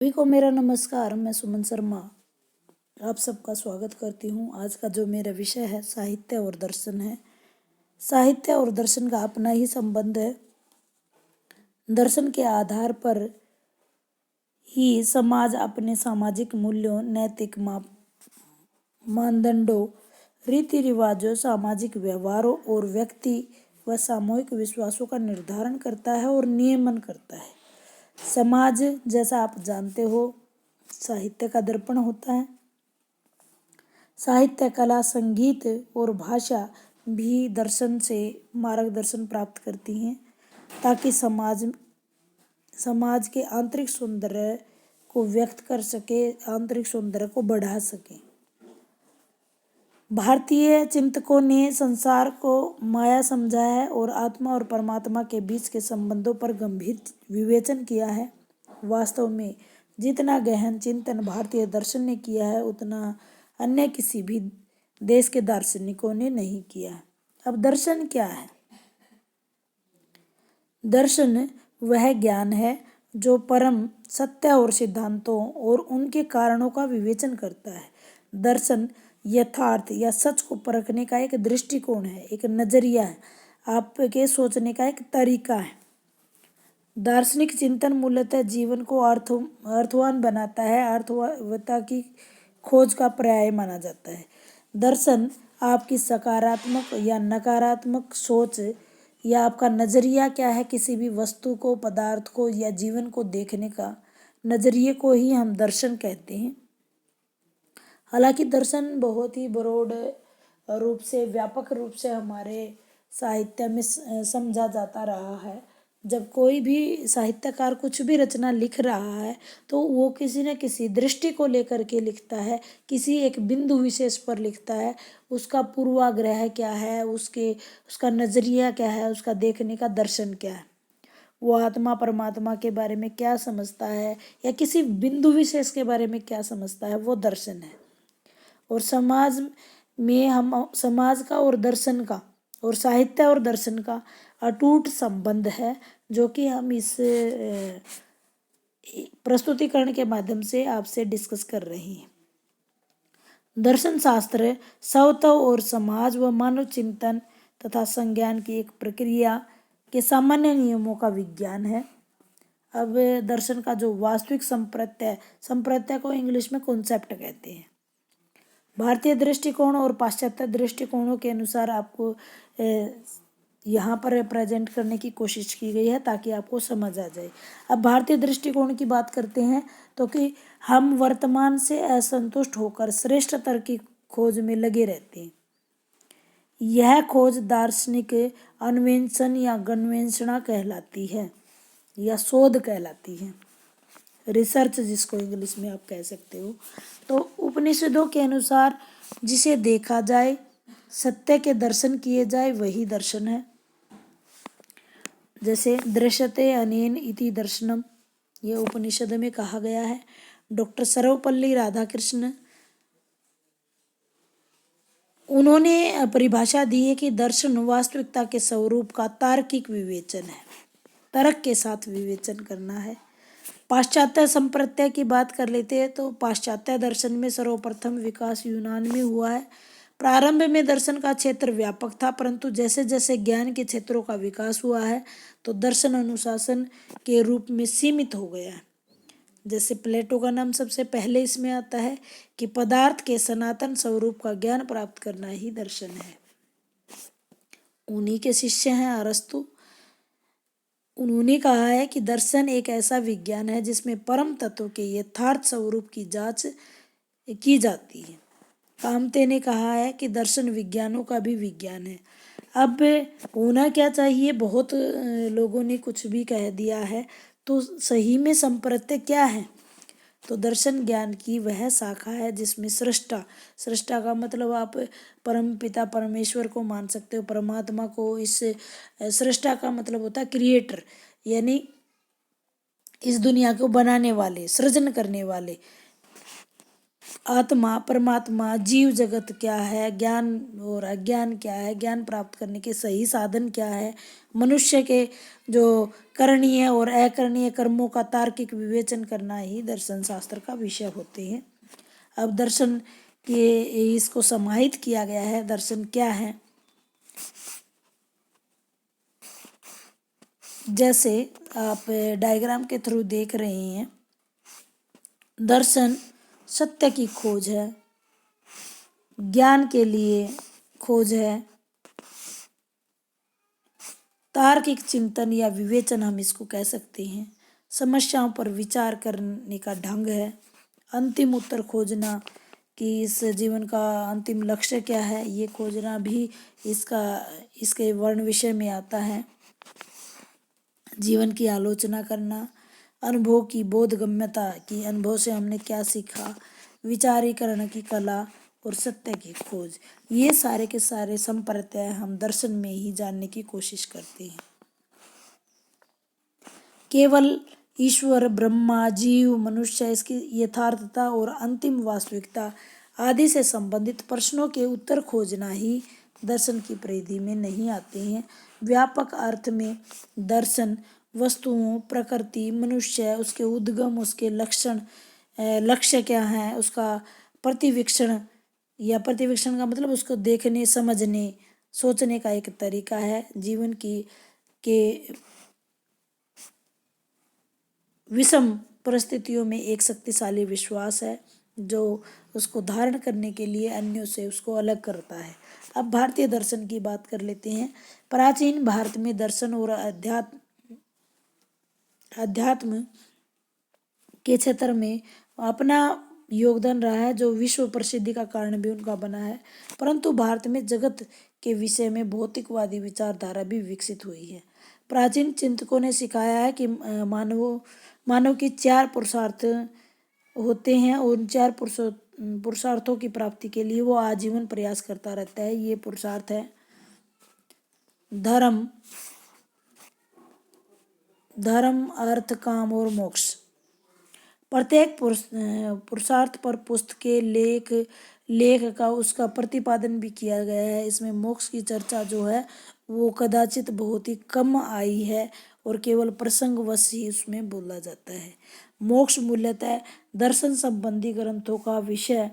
सभी को मेरा नमस्कार। मैं सुमन शर्मा आप सबका स्वागत करती हूँ। आज का जो मेरा विषय है साहित्य और दर्शन है। साहित्य और दर्शन का अपना ही संबंध है। दर्शन के आधार पर ही समाज अपने सामाजिक मूल्यों, नैतिक मानदंडों, रीति रिवाजों, सामाजिक व्यवहारों और व्यक्ति व सामूहिक विश्वासों का निर्धारण करता है और नियमन करता है। समाज, जैसा आप जानते हो, साहित्य का दर्पण होता है। साहित्य, कला, संगीत और भाषा भी दर्शन से मार्गदर्शन प्राप्त करती हैं ताकि समाज के आंतरिक सौंदर्य को व्यक्त कर सके, आंतरिक सौंदर्य को बढ़ा सके। भारतीय चिंतकों ने संसार को माया समझा है और आत्मा और परमात्मा के बीच के संबंधों पर गंभीर विवेचन किया है। वास्तव में जितना गहन चिंतन भारतीय दर्शन ने किया है उतना अन्य किसी भी देश के दार्शनिकों ने नहीं किया है। अब दर्शन क्या है? दर्शन वह ज्ञान है जो परम सत्य और सिद्धांतों और उनके कारणों का विवेचन करता है। दर्शन यथार्थ या सच को परखने का एक दृष्टिकोण है, एक नजरिया है, आपके सोचने का एक तरीका है। दार्शनिक चिंतन मूलतः जीवन को अर्थवान बनाता है, अर्थवत्ता की खोज का पर्याय माना जाता है। दर्शन आपकी सकारात्मक या नकारात्मक सोच या आपका नजरिया क्या है, किसी भी वस्तु को, पदार्थ को या जीवन को देखने का नजरिए को ही हम दर्शन कहते हैं। हालांकि दर्शन बहुत ही ब्रॉड रूप से, व्यापक रूप से हमारे साहित्य में समझा जाता रहा है। जब कोई भी साहित्यकार कुछ भी रचना लिख रहा है तो वो किसी न किसी दृष्टि को लेकर के लिखता है, किसी एक बिंदु विशेष पर लिखता है। उसका पूर्वाग्रह क्या है, उसका नजरिया क्या है, उसका देखने का दर्शन क्या है, वो आत्मा परमात्मा के बारे में क्या समझता है या किसी बिंदु विशेष के बारे में क्या समझता है, वो दर्शन है। और समाज का और दर्शन का और साहित्य और दर्शन का अटूट संबंध है, जो कि हम इस प्रस्तुतिकरण के माध्यम से आपसे डिस्कस कर रहे हैं। दर्शन शास्त्र स्वतः और समाज व मानव चिंतन तथा संज्ञान की एक प्रक्रिया के सामान्य नियमों का विज्ञान है। अब दर्शन का जो वास्तविक संप्रत्यय को इंग्लिश में कॉन्सेप्ट कहते हैं। भारतीय दृष्टिकोण और पाश्चात्य दृष्टिकोणों के अनुसार आपको यहाँ पर प्रेजेंट करने की कोशिश की गई है ताकि आपको समझ आ जाए। अब भारतीय दृष्टिकोण की बात करते हैं तो कि हम वर्तमान से असंतुष्ट होकर श्रेष्ठतर की खोज में लगे रहते हैं। यह खोज दार्शनिक अन्वेषण या गन्वेषणा कहलाती है या शोध कहलाती है, रिसर्च जिसको इंग्लिश में आप कह सकते हो। तो उपनिषदों के अनुसार जिसे देखा जाए, सत्य के दर्शन किए जाए, वही दर्शन है। जैसे दृश्यते अनेन इति दर्शनम, ये उपनिषद में कहा गया है। डॉक्टर सर्वपल्ली राधाकृष्ण, उन्होंने परिभाषा दी है कि दर्शन वास्तविकता के स्वरूप का तार्किक विवेचन है, तर्क के साथ विवेचन करना है। पाश्चात्य संप्रत्यय की बात कर लेते हैं तो पाश्चात्य दर्शन में सर्वप्रथम विकास यूनान में हुआ है। प्रारंभ में दर्शन का क्षेत्र व्यापक था, परंतु जैसे जैसे ज्ञान के क्षेत्रों का विकास हुआ है तो दर्शन अनुशासन के रूप में सीमित हो गया है। जैसे प्लेटो का नाम सबसे पहले इसमें आता है कि पदार्थ के सनातन स्वरूप का ज्ञान प्राप्त करना ही दर्शन है। उन्हीं के शिष्य हैं अरस्तु। उन्होंने कहा है कि दर्शन एक ऐसा विज्ञान है जिसमें परम तत्व के यथार्थ स्वरूप की जांच की जाती है। कामते ने कहा है कि दर्शन विज्ञानों का भी विज्ञान है। अब होना क्या चाहिए, बहुत लोगों ने कुछ भी कह दिया है, तो सही में संप्रत्यय क्या है? तो दर्शन ज्ञान की वह शाखा है जिसमें सृष्टा का मतलब आप परम पिता परमेश्वर को मान सकते हो, परमात्मा को। इस सृष्टा का मतलब होता है क्रिएटर, यानी इस दुनिया को बनाने वाले, सृजन करने वाले। आत्मा, परमात्मा, जीव जगत क्या है, ज्ञान और अज्ञान क्या है, ज्ञान प्राप्त करने के सही साधन क्या है, मनुष्य के जो करणीय और अकरणीय कर्मों का तार्किक विवेचन करना ही दर्शन शास्त्र का विषय होते हैं। अब दर्शन के इसको समाहित किया गया है। दर्शन क्या है? जैसे आप डायग्राम के थ्रू देख रहे हैं, दर्शन सत्य की खोज है, ज्ञान के लिए खोज है, तार्किक चिंतन या विवेचन हम इसको कह सकते हैं, समस्याओं पर विचार करने का ढंग है, अंतिम उत्तर खोजना कि इस जीवन का अंतिम लक्ष्य क्या है, ये खोजना भी इसके वर्ण विषय में आता है। जीवन की आलोचना करना, अनुभव की बोधगम्यता कि अनुभव से हमने क्या सीखा, विचारीकरण की कला और सत्य की खोज, ये सारे के सारे संप्रत्यय हम दर्शन में ही जानने की कोशिश करते हैं। केवल ईश्वर, ब्रह्मा, जीव, मनुष्य, इसकी यथार्थता और अंतिम वास्तविकता आदि से संबंधित प्रश्नों के उत्तर खोजना ही दर्शन की परिधि में नहीं आते हैं। व्यापक अर्थ में दर्शन वस्तुओं, प्रकृति, मनुष्य, उसके उद्गम, उसके लक्षण, लक्ष्य क्या है, उसका प्रतिवीक्षण या प्रतिवीक्षण का मतलब उसको देखने, समझने, सोचने का एक तरीका है। जीवन की के विषम परिस्थितियों में एक शक्तिशाली विश्वास है जो उसको धारण करने के लिए अन्यों से उसको अलग करता है। अब भारतीय दर्शन की बात कर लेते हैं। प्राचीन भारत में दर्शन और अध्यात्म के क्षेत्र में अपना योगदान रहा है, जो विश्व प्रसिद्धि का कारण भी उनका बना है। परंतु भारत में जगत के विषय में भौतिकवादी विचारधारा भी विकसित हुई है। प्राचीन चिंतकों ने सिखाया है कि मानव की 4 पुरुषार्थ होते हैं और उन 4 पुरुषार्थों की प्राप्ति के लिए वो आजीवन प्रयास करता रहता है। ये पुरुषार्थ है धर्म, अर्थ, काम और मोक्ष। प्रत्येक पुरुषार्थ पर पुस्तकें, लेख का उसका प्रतिपादन भी किया गया है। इसमें मोक्ष की चर्चा जो है वो कदाचित बहुत ही कम आई है और केवल प्रसंगवश ही उसमें बोला जाता है। मोक्ष मूलतः दर्शन संबंधी ग्रंथों का विषय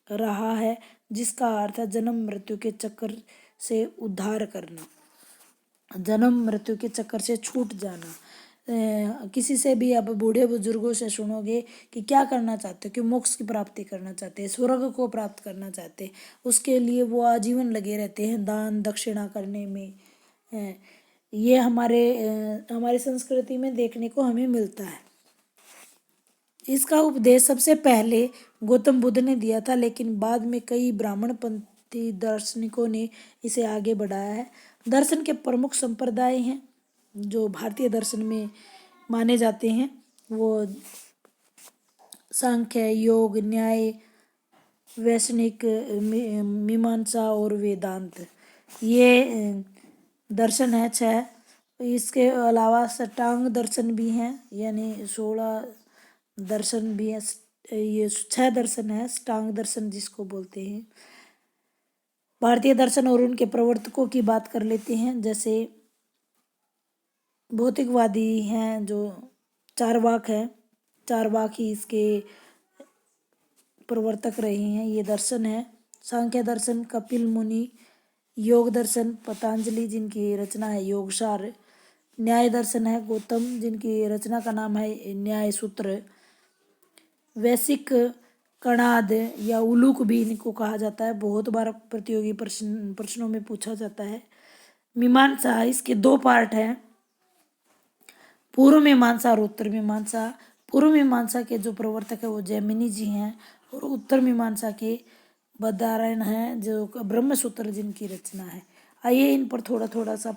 रहा है, जिसका अर्थ है जन्म मृत्यु के चक्कर से उद्धार करना, जन्म मृत्यु के चक्कर से छूट जाना। किसी से भी अब बूढ़े बुजुर्गों से सुनोगे कि क्या करना चाहते हो, कि मोक्ष की प्राप्ति करना चाहते हैं, स्वर्ग को प्राप्त करना चाहते हैं, उसके लिए वो आजीवन लगे रहते हैं दान दक्षिणा करने में। ये हमारी संस्कृति में देखने को हमें मिलता है। इसका उपदेश सबसे पहले गौतम बुद्ध ने दिया था, लेकिन बाद में कई ब्राह्मणपंथी दार्शनिकों ने इसे आगे बढ़ाया है। दर्शन के प्रमुख संप्रदाय हैं जो भारतीय दर्शन में माने जाते हैं, वो सांख्य, योग, न्याय, वैष्णिक, मीमांसा और वेदांत। ये दर्शन है 6। इसके अलावा षटांग दर्शन भी हैं, यानी 16 दर्शन भी है। ये 6 दर्शन है, षटांग दर्शन जिसको बोलते हैं। भारतीय दर्शन और उनके प्रवर्तकों की बात कर लेते हैं। जैसे भौतिकवादी हैं जो चारवाक है, चारवाक ही इसके प्रवर्तक रहे हैं। ये दर्शन है सांख्य दर्शन कपिल मुनि, योग दर्शन पतंजलि जिनकी रचना है योगसार, न्याय दर्शन है गौतम जिनकी रचना का नाम है न्याय सूत्र, वैशिक कणाद या उलूक भी इनको कहा जाता है, बहुत बार प्रतियोगी प्रश्नों में पूछा जाता है। मीमांसा, इसके 2 पार्ट हैं, पूर्व मीमांसा और उत्तर मीमांसा। पूर्व मीमांसा के जो प्रवर्तक है वो जैमिनी जी हैं और उत्तर मीमांसा के बदारायण हैं जो ब्रह्मसूत्र जिनकी रचना है। आइए इन पर थोड़ा थोड़ा सा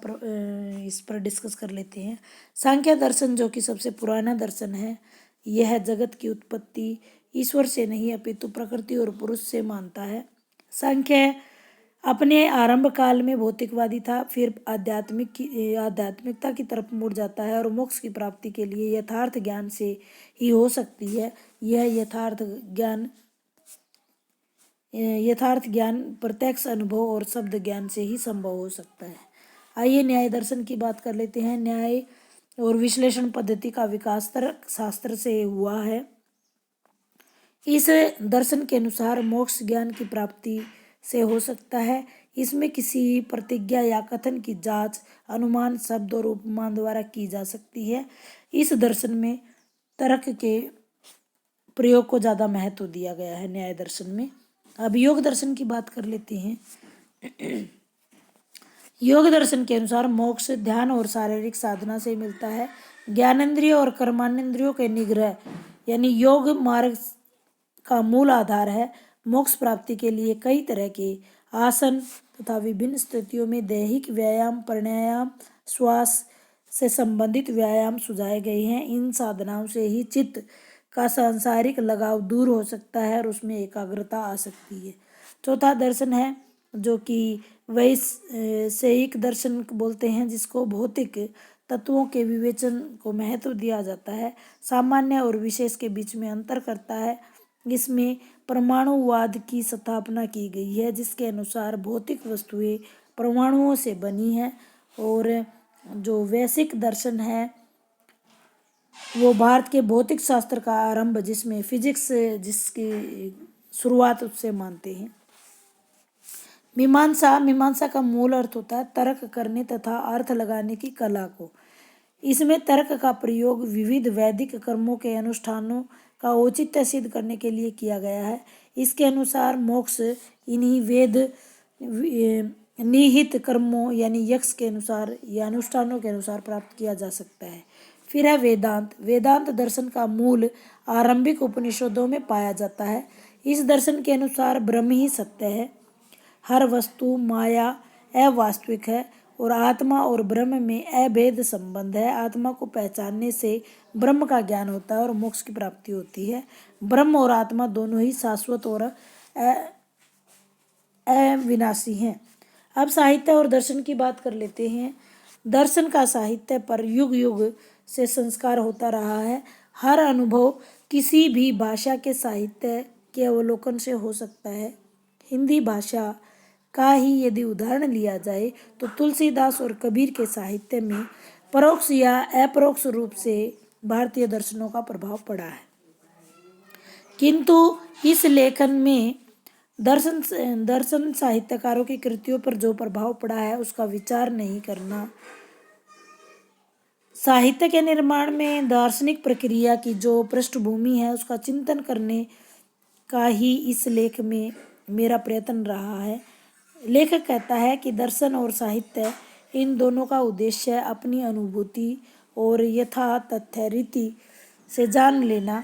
इस पर डिस्कस कर लेते हैं। सांख्य दर्शन जो कि सबसे पुराना दर्शन है, यह जगत की उत्पत्ति ईश्वर से नहीं अपितु प्रकृति और पुरुष से मानता है। सांख्य अपने आरंभ काल में भौतिकवादी था, फिर आध्यात्मिकता की तरफ मुड़ जाता है और मोक्ष की प्राप्ति के लिए यथार्थ ज्ञान से ही हो सकती है। यह यथार्थ ज्ञान यथार्थ ज्ञान प्रत्यक्ष अनुभव और शब्द ज्ञान से ही संभव हो सकता है। आइए न्याय दर्शन की बात कर लेते हैं। न्याय और विश्लेषण पद्धति का विकास तर्क शास्त्र से हुआ है। इस दर्शन के अनुसार मोक्ष ज्ञान की प्राप्ति से हो सकता है। इसमें किसी प्रतिज्ञा या कथन की जांच अनुमान, शब्द और उपमान द्वारा की जा सकती है। इस दर्शन में तर्क के प्रयोग को ज़्यादा महत्व दिया गया है न्याय दर्शन में। अब योग दर्शन की बात कर लेते हैं। योग दर्शन के अनुसार मोक्ष ध्यान और शारीरिक साधना से मिलता है। ज्ञानेंद्रिय और कर्मानेंद्रियों के निग्रह यानी योग मार्ग का मूल आधार है। मोक्ष प्राप्ति के लिए कई तरह के आसन तथा विभिन्न स्थितियों में दैहिक व्यायाम, प्राणायाम, श्वास से संबंधित व्यायाम सुझाए गए हैं। इन साधनाओं से ही चित्त का सांसारिक लगाव दूर हो सकता है और उसमें एकाग्रता आ सकती है। चौथा दर्शन है जो कि वैषयिक दर्शन बोलते हैं, जिसको भौतिक तत्वों के विवेचन को महत्व दिया जाता है। सामान्य और विशेष के बीच में अंतर करता है। इसमें परमाणुवाद की स्थापना की गई है, जिसके अनुसार भौतिक वस्तुएं परमाणुओं से बनी है। और जो वैश्विक दर्शन है वो भारत के भौतिक शास्त्र का आरंभ, जिसमें फिजिक्स जिसकी शुरुआत उससे मानते हैं। मीमांसा का मूल अर्थ होता है तर्क करने तथा अर्थ लगाने की कला को। इसमें तर्क का प्रयोग विविध वैदिक कर्मों के अनुष्ठानों का औचित्य सिद्ध करने के लिए किया गया है। इसके अनुसार मोक्ष इन्हीं वेद निहित कर्मों यानी यक्ष के अनुसार या अनुष्ठानों के अनुसार प्राप्त किया जा सकता है। फिर है वेदांत दर्शन का मूल आरंभिक उपनिषदों में पाया जाता है। इस दर्शन के अनुसार ब्रह्म ही सत्य है, हर वस्तु माया अवास्तविक है और आत्मा और ब्रह्म में अभेद संबंध है। आत्मा को पहचानने से ब्रह्म का ज्ञान होता है और मोक्ष की प्राप्ति होती है। ब्रह्म और आत्मा दोनों ही शाश्वत और अविनाशी हैं। अब साहित्य और दर्शन की बात कर लेते हैं। दर्शन का साहित्य पर युग युग से संस्कार होता रहा है। हर अनुभव किसी भी भाषा के साहित्य के अवलोकन से हो सकता है। हिंदी भाषा का ही यदि उदाहरण लिया जाए तो तुलसीदास और कबीर के साहित्य में परोक्ष या अपरोक्ष रूप से भारतीय दर्शनों का प्रभाव पड़ा है। किंतु इस लेखन में दर्शन साहित्यकारों की कृतियों पर जो प्रभाव पड़ा है उसका विचार नहीं करना। साहित्य के निर्माण में दार्शनिक प्रक्रिया की जो पृष्ठभूमि है उसका चिंतन करने का ही इस लेख में मेरा प्रयत्न रहा है। लेखक कहता है कि दर्शन और साहित्य इन दोनों का उद्देश्य अपनी अनुभूति और यथा तथ्य रीति से जान लेना।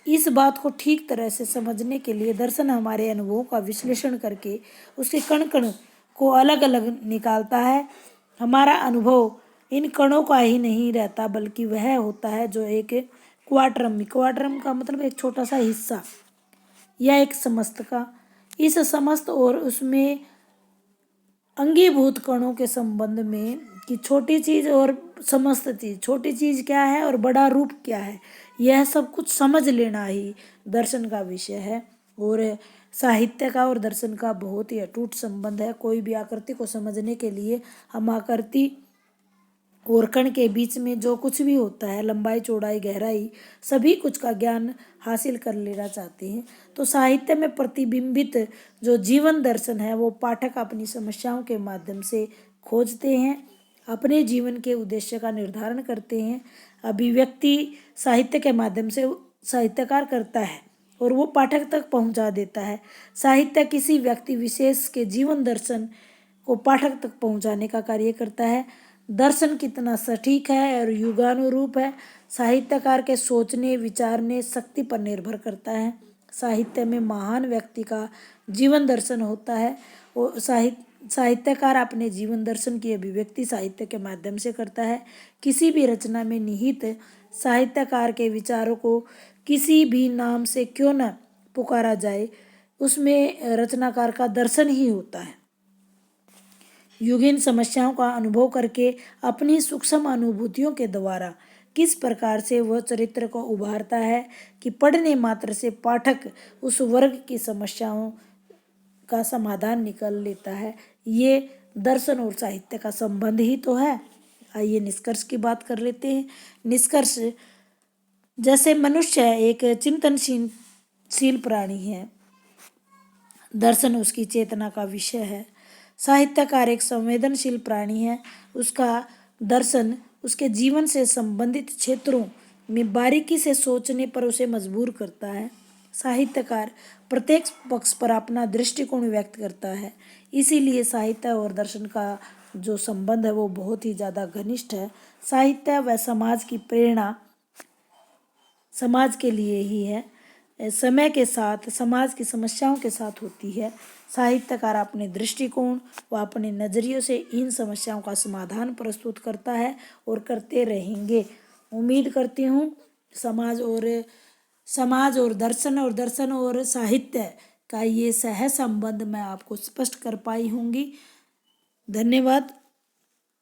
इस बात को ठीक तरह से समझने के लिए दर्शन हमारे अनुभवों का विश्लेषण करके उसके कण कण को अलग अलग निकालता है। हमारा अनुभव इन कणों का ही नहीं रहता बल्कि वह होता है जो एक क्वाड्रम का मतलब एक छोटा सा हिस्सा या एक समस्त का। इस समस्त और उसमें अंगीभूत कणों के संबंध में कि छोटी चीज और समस्त चीज, छोटी चीज क्या है और बड़ा रूप क्या है, यह सब कुछ समझ लेना ही दर्शन का विषय है। और साहित्य का और दर्शन का बहुत ही अटूट संबंध है। कोई भी आकृति को समझने के लिए हम आकृति और कण के बीच में जो कुछ भी होता है, लंबाई चौड़ाई गहराई, सभी कुछ का ज्ञान हासिल कर लेना चाहते हैं। तो साहित्य में प्रतिबिंबित जो जीवन दर्शन है वो पाठक अपनी समस्याओं के माध्यम से खोजते हैं, अपने जीवन के उद्देश्य का निर्धारण करते हैं। अभिव्यक्ति साहित्य के माध्यम से साहित्यकार करता है और वो पाठक तक पहुंचा देता है। साहित्य किसी व्यक्ति विशेष के जीवन दर्शन को पाठक तक पहुंचाने का कार्य करता है। दर्शन कितना सटीक है और युगानुरूप है, साहित्यकार के सोचने विचारने शक्ति पर निर्भर करता है। साहित्य में महान व्यक्ति का जीवन दर्शन होता है और साहित्यकार अपने जीवन दर्शन की अभिव्यक्ति साहित्य के माध्यम से करता है। किसी भी रचना में निहित साहित्यकार के विचारों को किसी भी नाम से क्यों न पुकारा जाए, उसमें रचनाकार का दर्शन ही होता है। युगीन समस्याओं का अनुभव करके अपनी सूक्ष्म अनुभूतियों के द्वारा किस प्रकार से वह चरित्र को उभारता है कि पढ़ने मात्र से पाठक उस वर्ग की समस्याओं का समाधान निकल लेता है। ये दर्शन और साहित्य का संबंध ही तो है। आइए निष्कर्ष की बात कर लेते हैं। निष्कर्ष, जैसे मनुष्य एक चिंतनशील प्राणी है, दर्शन उसकी चेतना का विषय है। साहित्यकार एक संवेदनशील प्राणी है, उसका दर्शन उसके जीवन से संबंधित क्षेत्रों में बारीकी से सोचने पर उसे मजबूर करता है। साहित्यकार प्रत्येक पक्ष पर अपना दृष्टिकोण व्यक्त करता है। इसीलिए साहित्य और दर्शन का जो संबंध है वो बहुत ही ज़्यादा घनिष्ठ है। साहित्य व समाज की प्रेरणा समाज के लिए ही है, समय के साथ समाज की समस्याओं के साथ होती है। साहित्यकार अपने दृष्टिकोण व अपने नज़रियों से इन समस्याओं का समाधान प्रस्तुत करता है और करते रहेंगे। उम्मीद करती हूँ समाज और दर्शन और साहित्य का ये सह संबंध मैं आपको स्पष्ट कर पाई होंगी। धन्यवाद।